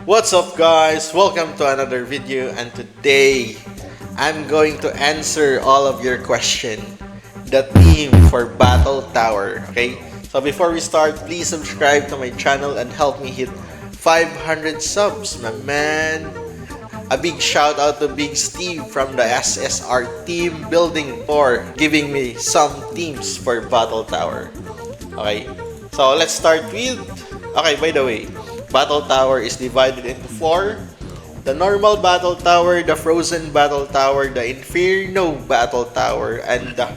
What's up guys? Welcome to another video, and today I'm going to answer all of your question. The theme for Battle Tower, okay? So before we start, please subscribe to my channel and help me hit 500 subs, my man. A big shout out to Big Steve from the SSR team building for giving me some themes for Battle Tower. Okay, so let's start with, okay, by the way, Battle Tower is divided into four. The normal Battle Tower, the Frozen Battle Tower, the Inferno Battle Tower, and the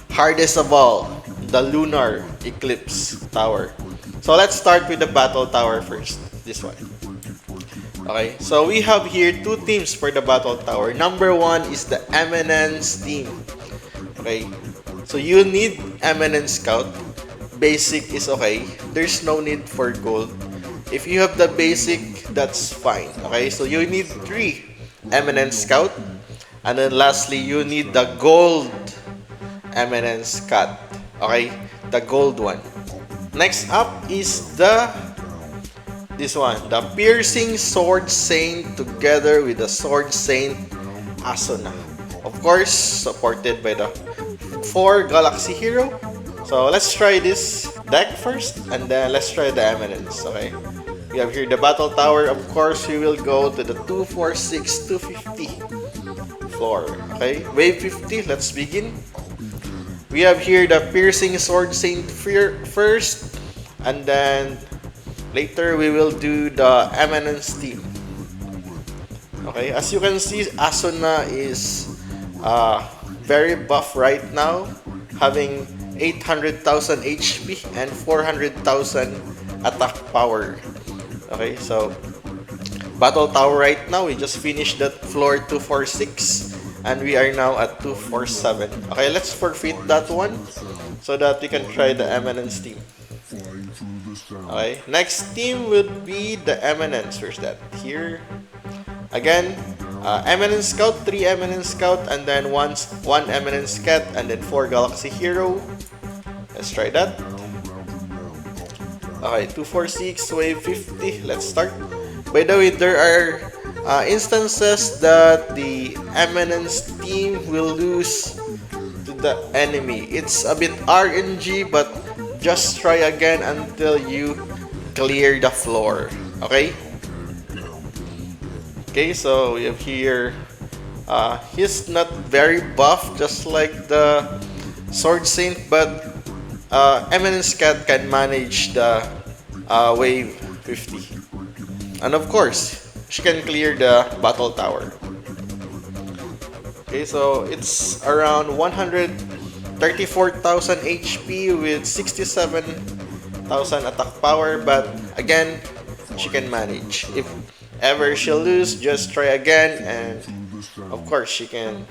hardest of all, the Lunar Eclipse Tower. So let's start with the Battle Tower first, this one. Okay, so we have here two teams for the Battle Tower. Number one is the Eminence team. Okay, so you need Eminence Scout. Basic is okay. There's no need for gold. If you have the basic, that's fine. Okay, so you need 3 Eminence Scout. And then lastly, you need the gold Eminence Cat. Okay, the gold one. Next up is this one, the Piercing Sword Saint together with the Sword Saint Asuna. Of course, supported by the 4 Galaxy Hero. So let's try this deck first, and then let's try the Eminence, okay? We have here the Battle Tower. Of course, we will go to the 246, 250 floor, okay? Wave 50, let's begin. We have here the Piercing Sword Saint first, and then later we will do the Eminence team. Okay, as you can see, Asuna is very buff right now, having 800,000 HP and 400,000 attack power. Okay, so Battle Tower right now, we just finished that floor 246 and we are now at 247. Okay, let's forfeit that one so that we can try the Eminence team. Okay, next team would be the Eminence. Where's that? Here. Again, Eminence Scout, 3 Eminence Scout, and then one Eminence Cat, and then 4 Galaxy Hero. Let's try that. Okay, 246, wave 50. Let's start. By the way, there are instances that the Eminence team will lose to the enemy. It's a bit RNG, but just try again until you clear the floor. Okay? Okay, so we have here, he's not very buff, just like the Sword Saint, but Eminence Cat can manage the wave 50. And of course, she can clear the Battle Tower. Okay, so it's around 134,000 HP with 67,000 attack power, but again, she can manage. If ever she'll lose, just try again, and of course she can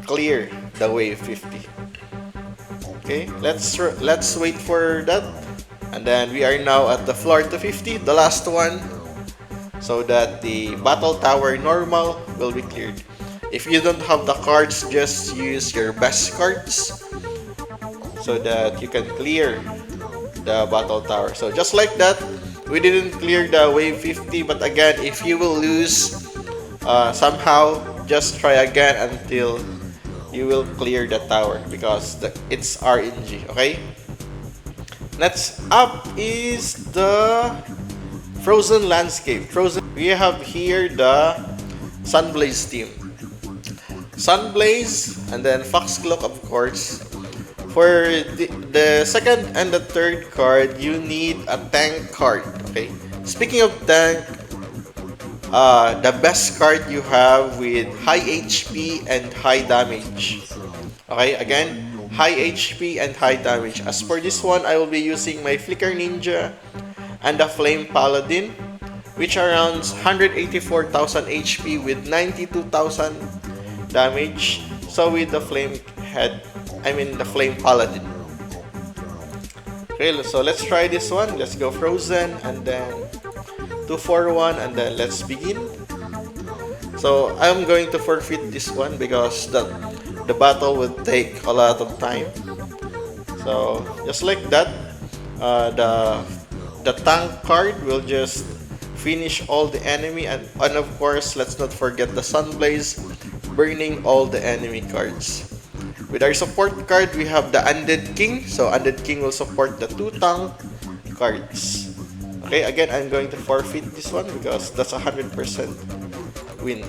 clear the wave 50. Okay, let's wait for that, and then we are now at the floor 250, the last one, so that the Battle Tower normal will be cleared. If you don't have the cards, just use your best cards so that you can clear the Battle Tower. So just like that, we didn't clear the wave 50, but again, if you will lose somehow, just try again until you will clear the tower, because it's RNG, okay? Next up is the Frozen Landscape. We have here the Sunblaze team. Sunblaze, and then Foxcloak, of course. For the second and the third card, you need a tank card. Okay. Speaking of tank, the best card you have with high HP and high damage. Okay. Again, high HP and high damage. As for this one, I will be using my Flicker Ninja and the Flame Paladin, which around 184,000 HP with 92,000 damage. So with the Flame the Flame Paladin. Okay, so let's try this one. Let's go Frozen, and then 241, and then let's begin. So I'm going to forfeit this one because the battle would take a lot of time. So just like that, the tank card will just finish all the enemy, and of course, let's not forget the Sunblaze, burning all the enemy cards. With our support card, we have the Undead King. So Undead King will support the 2 tank cards. Okay, again, I'm going to forfeit this one because that's 100% win.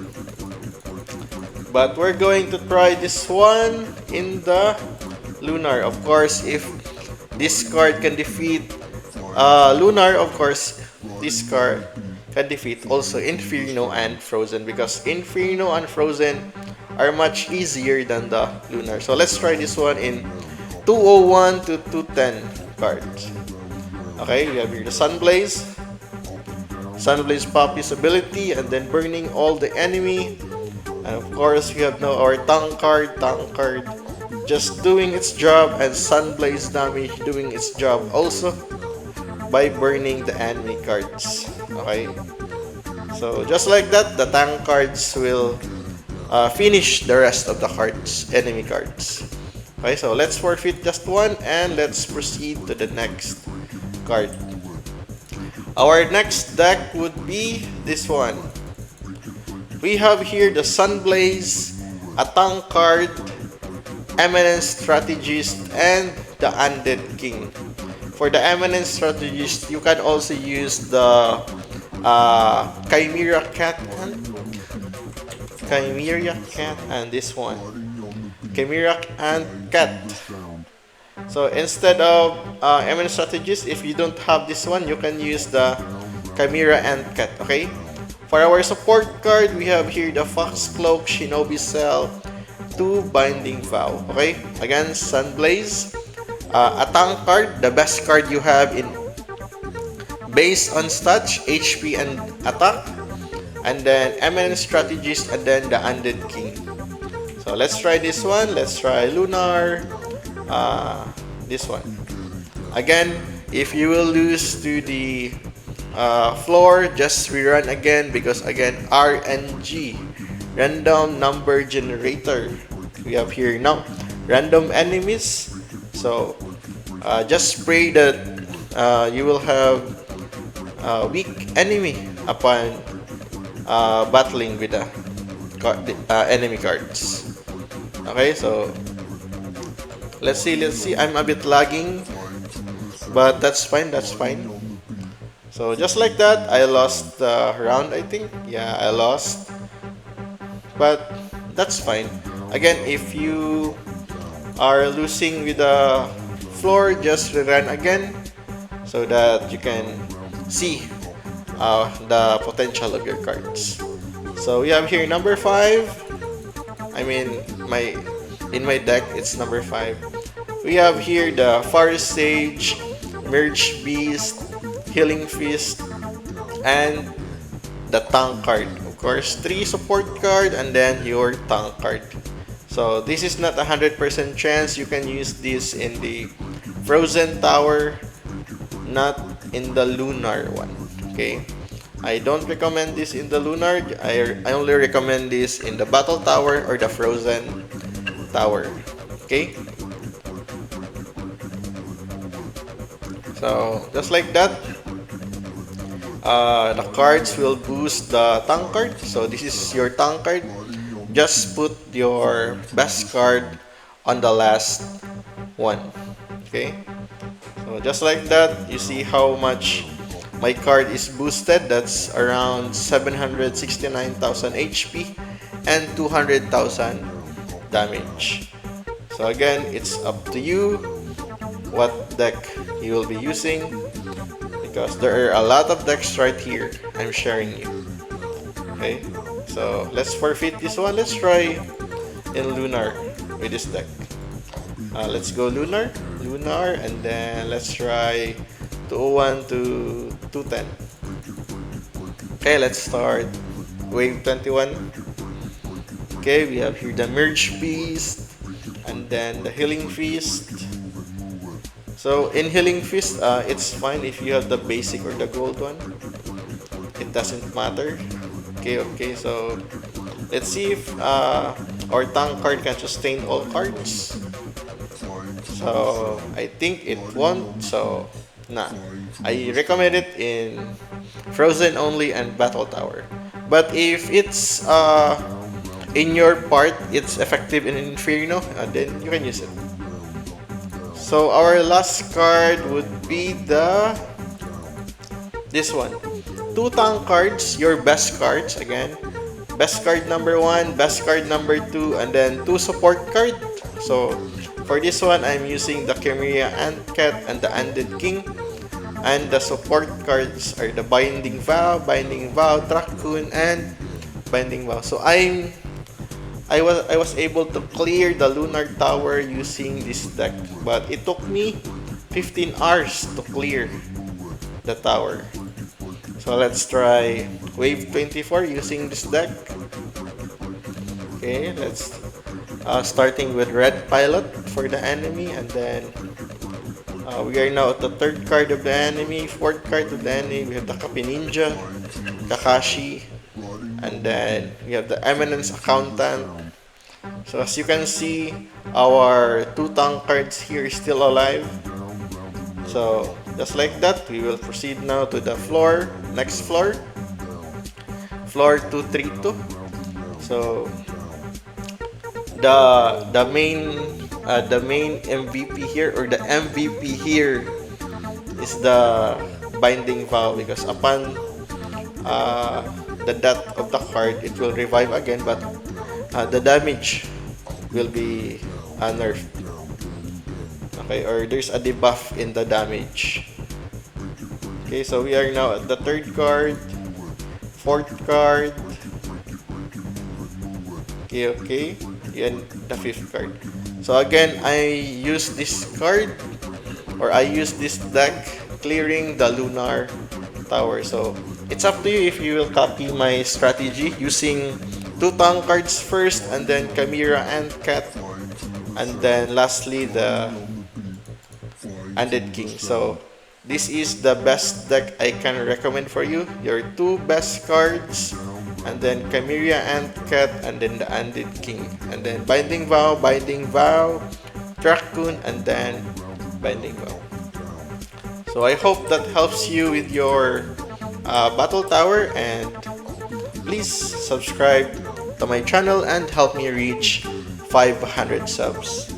But we're going to try this one in the Lunar. Of course, if this card can defeat Lunar, of course, this card can defeat also Inferno and Frozen, because Inferno and Frozen are much easier than the Lunar. So let's try this one in 201 to 210 cards. Okay, we have here the Sunblaze. Sunblaze Poppy's ability, and then burning all the enemy. And of course, we have now our tank card, just doing its job, and Sunblaze damage doing its job also by burning the enemy cards. Okay, so just like that, the tank cards will finish the rest of the cards, enemy cards. Okay, so let's forfeit just one and let's proceed to the next card. Our next deck would be this one. We have here the Sunblaze, a tank card, Eminence Strategist, and the Undead King. For the Eminence Strategist, you can also use the Chimera Cat and this one. Chimera and Cat. So instead of Eminence Strategist, if you don't have this one, you can use the Chimera and Cat, okay? For our support card, we have here the Foxcloak, Shinobi Cell, 2 Binding Vow, okay? Again, Sunblaze, a tank card, the best card you have in based on stats, HP and attack, and then Eminence Strategist, and then the Undead King. So let's try this one. Let's try Lunar. This one. Again, if you will lose to the floor, just rerun again, because again, RNG, random number generator. We have here now random enemies. So just pray that you will have weak enemy upon battling with the enemy cards. Okay, so let's see. I'm a bit lagging, but that's fine. So just like that, I lost the round, I think. Yeah, I lost, but that's fine. Again, if you are losing with the floor, just rerun again so that you can see the potential of your cards. So we have here number 5. I mean, in my deck, it's number 5. We have here the Forest Sage, Merge Beast, Healing Fist, and the tank card. Of course, 3 support card and then your tank card. So this is not 100% chance you can use this in the Frozen Tower, not in the Lunar one. Okay, I don't recommend this in the Lunar. I only recommend this in the Battle Tower or the Frozen Tower. Okay, so just like that, the cards will boost the tank card. So this is your tank card. Just put your best card on the last one. Okay, so just like that, you see how much my card is boosted. That's around 769,000 HP and 200,000 damage. So again, it's up to you what deck you will be using, because there are a lot of decks right here I'm sharing you. Okay, so let's forfeit this one. Let's try in Lunar with this deck. Let's go Lunar, and then let's try 201 to 210. Okay, let's start wave 21. Okay, we have here the Merge Beast and then the Healing Feast. So in Healing Fist, it's fine if you have the basic or the gold one. It doesn't matter. Okay, so let's see if our tank card can sustain all cards. So I think it won't. So nah, I recommend it in Frozen only, and Battle Tower. But if it's in your part, it's effective in Inferno, then you can use it. So our last card would be this one. Two tank cards, your best cards again. Best card number 1, best card number 2, and then 2 support card. So for this one, I'm using the Chimera Ant Cat and the Undead King. And the support cards are the Binding Vow, Raccoon, and Binding Vow. So I was able to clear the Lunar Tower using this deck, but it took me 15 hours to clear the tower. So let's try Wave 24 using this deck. Okay, let's starting with Red Pilot for the enemy, and then we are now at the third card of the enemy, fourth card of the enemy. We have the Kapi Ninja, Kakashi, and then we have the Eminence Accountant. So as you can see, our 2 tank cards here is still alive. So just like that, we will proceed now to the floor, next floor, floor 232. So the main MVP here, or the MVP here, is the Binding Vow, because upon the death of the card, it will revive again, but the damage will be nerfed. Okay, or there's a debuff in the damage. Okay, so we are now at the third card, fourth card. Okay, and the fifth card. So again, I use this card, or I use this deck clearing the Lunar Tower. So it's up to you if you will copy my strategy using 2 tank cards first, and then Chimera and Cat, and then lastly the Undead King. So this is the best deck I can recommend for you. Your 2 best cards, and then Chimera and Cat, and then the Undead King, and then Binding Vow, Raccoon, and then Binding Vow. So I hope that helps you with your Battle Tower, and please subscribe to my channel and help me reach 500 subs.